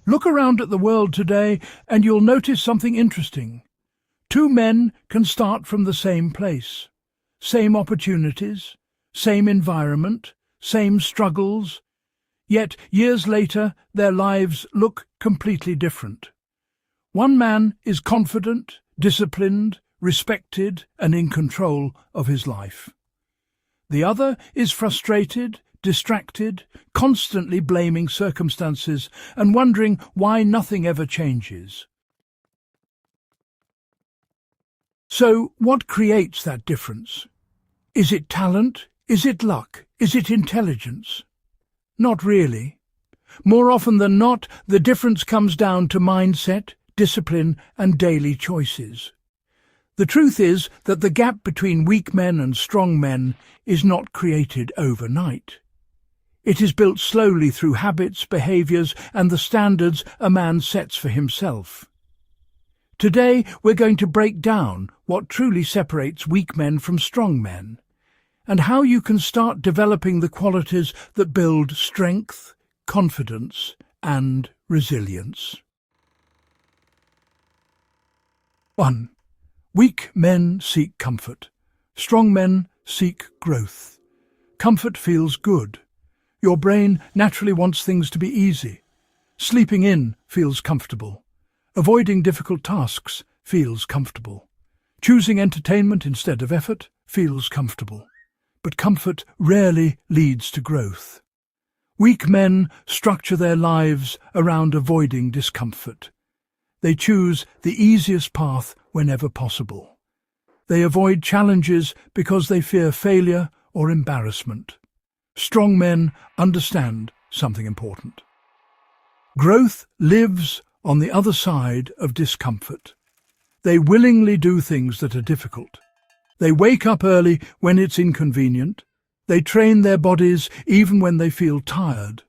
Look around at the world today and you'll notice something interesting. Two men can start from the same place. Same opportunities, same environment, same struggles. Yet years later, their lives look completely different. One man is confident, disciplined, respected, and in control of his life. The other is frustrated, distracted, constantly blaming circumstances and wondering why nothing ever changes. So, what creates that difference? Is it talent? Is it luck? Is it intelligence? Not really. More often than not, the difference comes down to mindset, discipline, and daily choices. The truth is that the gap between weak men and strong men is not created overnight. It is built slowly through habits, behaviours, and the standards a man sets for himself. Today, we're going to break down what truly separates weak men from strong men, and how you can start developing the qualities that build strength, confidence, and resilience. 1. Weak men seek comfort. Strong men seek growth. Comfort feels good. Your brain naturally wants things to be easy. Sleeping in feels comfortable. Avoiding difficult tasks feels comfortable. Choosing entertainment instead of effort feels comfortable. But comfort rarely leads to growth. Weak men structure their lives around avoiding discomfort. They choose the easiest path whenever possible. They avoid challenges because they fear failure or embarrassment. Strong men understand something important. Growth lives on the other side of discomfort. They willingly do things that are difficult. They wake up early when it's inconvenient. They train their bodies even when they feel tired.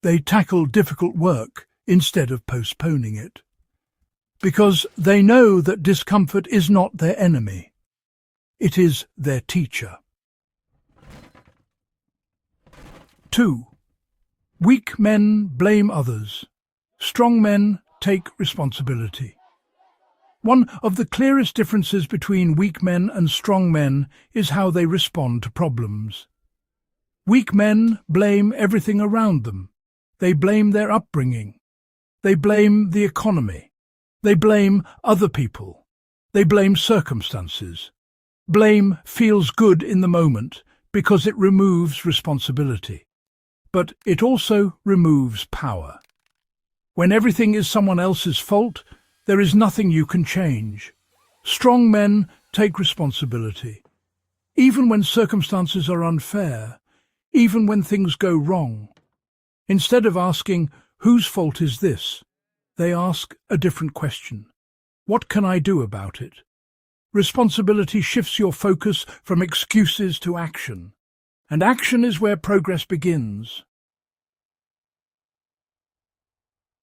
They tackle difficult work instead of postponing it. Because they know that discomfort is not their enemy. It is their teacher. 2. Weak men blame others. Strong men take responsibility. One of the clearest differences between weak men and strong men is how they respond to problems. Weak men blame everything around them. They blame their upbringing. They blame the economy. They blame other people. They blame circumstances. Blame feels good in the moment because it removes responsibility. But it also removes power. When everything is someone else's fault, there is nothing you can change. Strong men take responsibility. Even when circumstances are unfair, even when things go wrong. Instead of asking, "Whose fault is this?" they ask a different question. What can I do about it? Responsibility shifts your focus from excuses to action, and action is where progress begins.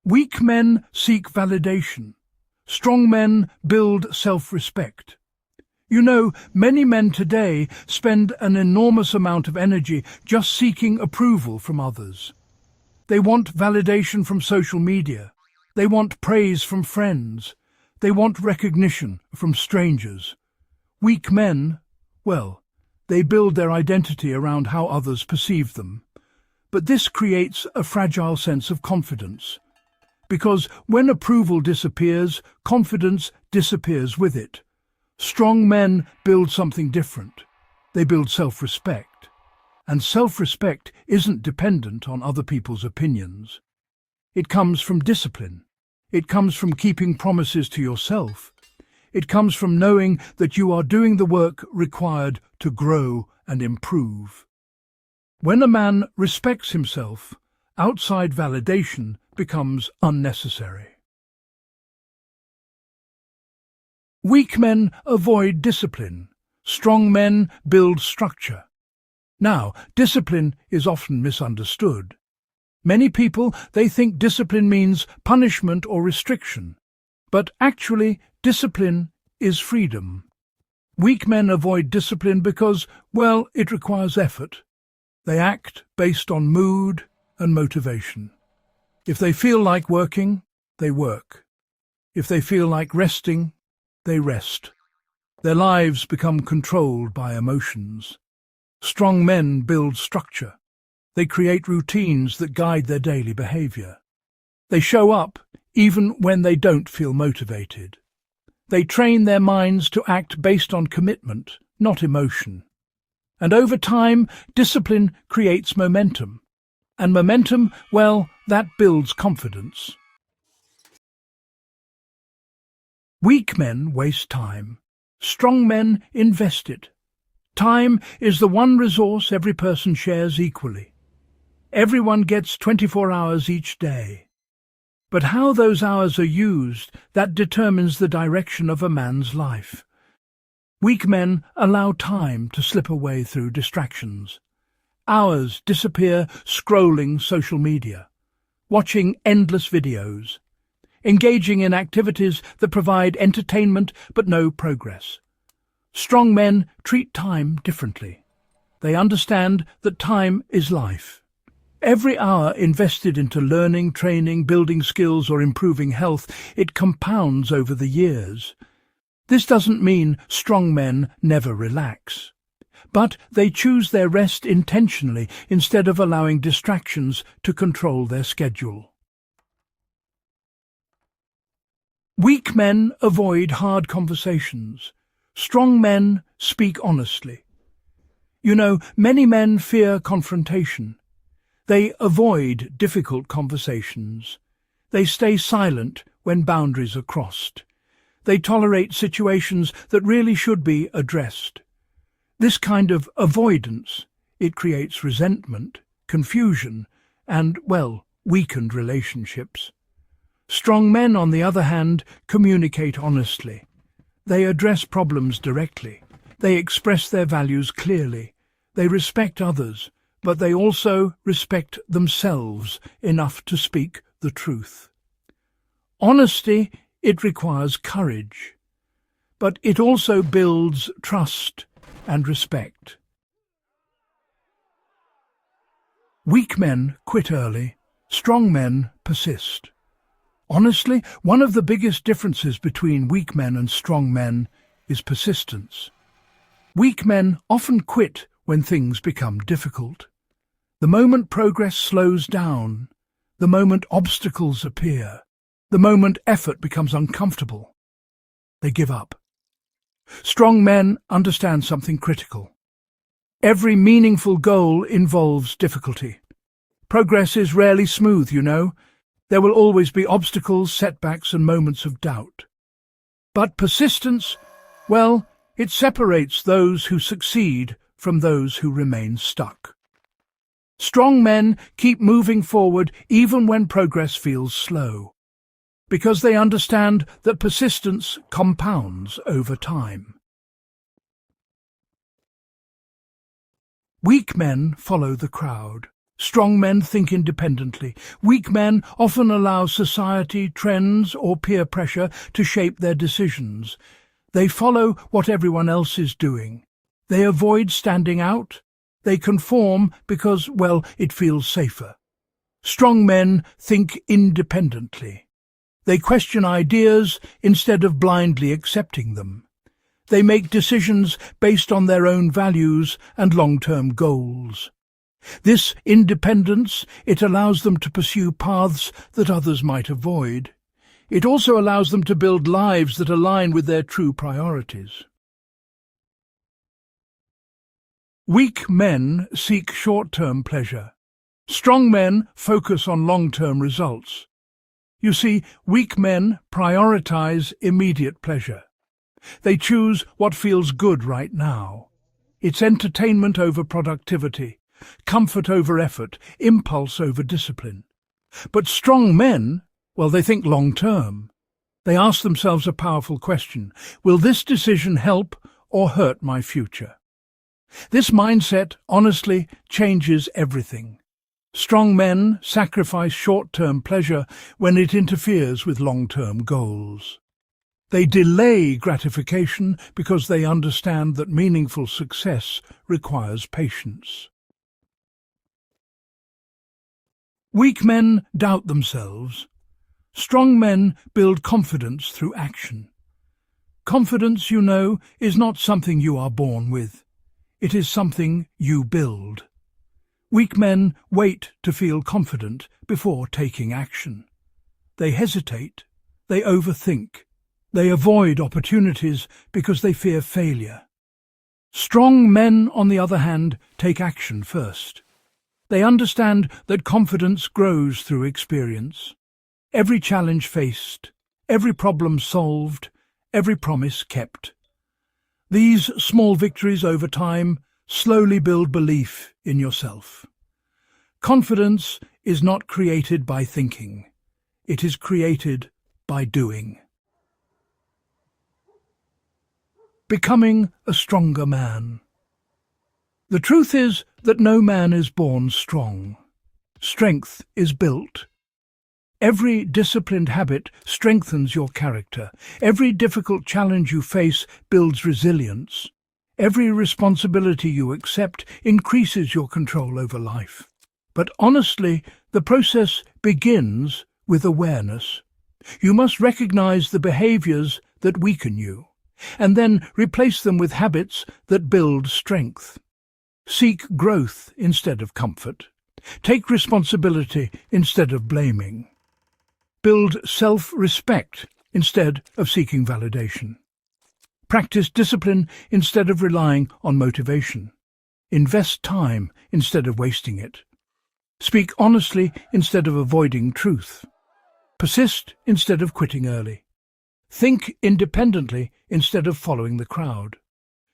Weak men seek validation. Strong men build self-respect. You know, many men today spend an enormous amount of energy just seeking approval from others. They want validation from social media. They want praise from friends. They want recognition from strangers. Weak men, well, they build their identity around how others perceive them. But this creates a fragile sense of confidence. Because when approval disappears, confidence disappears with it. Strong men build something different. They build self-respect. And self-respect isn't dependent on other people's opinions. It comes from discipline. It comes from keeping promises to yourself. It comes from knowing that you are doing the work required to grow and improve. When a man respects himself, outside validation becomes unnecessary. Weak men avoid discipline. Strong men build structure. Now, discipline is often misunderstood. Many people, they think discipline means punishment or restriction. But actually, discipline is freedom. Weak men avoid discipline because, well, it requires effort. They act based on mood and motivation. If they feel like working, they work. If they feel like resting, they rest. Their lives become controlled by emotions. Strong men build structure. They create routines that guide their daily behavior. They show up even when they don't feel motivated. They train their minds to act based on commitment, not emotion. And over time, discipline creates momentum. And momentum, well, that builds confidence. Weak men waste time. Strong men invest it. Time is the one resource every person shares equally. Everyone gets 24 hours each day. But how those hours are used, that determines the direction of a man's life. Weak men allow time to slip away through distractions. Hours disappear scrolling social media, watching endless videos, engaging in activities that provide entertainment but no progress. Strong men treat time differently. They understand that time is life. Every hour invested into learning, training, building skills or improving health, it compounds over the years. This doesn't mean strong men never relax. But they choose their rest intentionally instead of allowing distractions to control their schedule. Weak men avoid hard conversations. Strong men speak honestly. You know, many men fear confrontation. They avoid difficult conversations. They stay silent when boundaries are crossed. They tolerate situations that really should be addressed. This kind of avoidance, it creates resentment, confusion, and, well, weakened relationships. Strong men, on the other hand, communicate honestly. They address problems directly. They express their values clearly. They respect others, but they also respect themselves enough to speak the truth. Honesty, it requires courage, but it also builds trust and respect. Weak men quit early, strong men persist. Honestly, one of the biggest differences between weak men and strong men is persistence. Weak men often quit when things become difficult. The moment progress slows down, the moment obstacles appear, the moment effort becomes uncomfortable, they give up. Strong men understand something critical. Every meaningful goal involves difficulty. Progress is rarely smooth, you know. There will always be obstacles, setbacks, and moments of doubt. But persistence, well, it separates those who succeed from those who remain stuck. Strong men keep moving forward even when progress feels slow, because they understand that persistence compounds over time. Weak men follow the crowd. Strong men think independently. Weak men often allow society, trends, or peer pressure to shape their decisions. They follow what everyone else is doing. They avoid standing out. They conform because, well, it feels safer. Strong men think independently. They question ideas instead of blindly accepting them. They make decisions based on their own values and long-term goals. This independence, it allows them to pursue paths that others might avoid. It also allows them to build lives that align with their true priorities. Weak men seek short-term pleasure. Strong men focus on long-term results. You see, weak men prioritize immediate pleasure. They choose what feels good right now. It's entertainment over productivity, comfort over effort, impulse over discipline. But strong men, well, they think long-term. They ask themselves a powerful question: will this decision help or hurt my future? This mindset, honestly, changes everything. Strong men sacrifice short-term pleasure when it interferes with long-term goals. They delay gratification because they understand that meaningful success requires patience. Weak men doubt themselves. Strong men build confidence through action. Confidence, you know, is not something you are born with. It is something you build. Weak men wait to feel confident before taking action. They hesitate. They overthink. They avoid opportunities because they fear failure. Strong men, on the other hand, take action first. They understand that confidence grows through experience. Every challenge faced, every problem solved, every promise kept. These small victories over time slowly build belief in yourself. Confidence is not created by thinking. It is created by doing. Becoming a stronger man. The truth is that no man is born strong. Strength is built. Every disciplined habit strengthens your character. Every difficult challenge you face builds resilience. Every responsibility you accept increases your control over life. But honestly, the process begins with awareness. You must recognize the behaviors that weaken you, and then replace them with habits that build strength. Seek growth instead of comfort. Take responsibility instead of blaming. Build self-respect instead of seeking validation. Practice discipline instead of relying on motivation. Invest time instead of wasting it. Speak honestly instead of avoiding truth. Persist instead of quitting early. Think independently instead of following the crowd.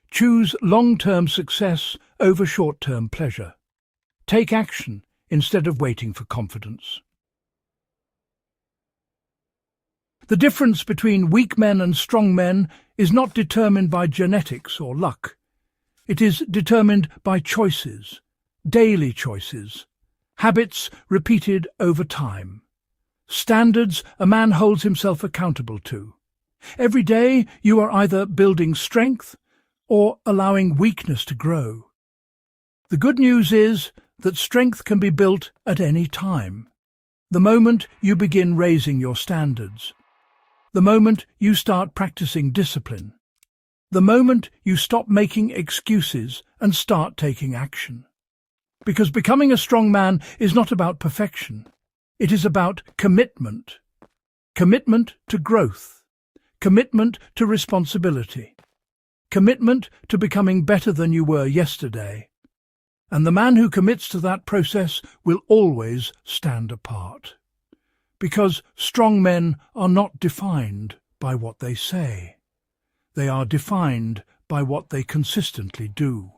Choose long-term success over short-term pleasure. Take action instead of waiting for confidence. The difference between weak men and strong men is not determined by genetics or luck. It is determined by choices, daily choices, habits repeated over time, standards a man holds himself accountable to. Every day you are either building strength or allowing weakness to grow. The good news is that strength can be built at any time. The moment you begin raising your standards. The moment you start practicing discipline. The moment you stop making excuses and start taking action. Because becoming a strong man is not about perfection. It is about commitment. Commitment to growth. Commitment to responsibility. Commitment to becoming better than you were yesterday. And the man who commits to that process will always stand apart. Because strong men are not defined by what they say. They are defined by what they consistently do.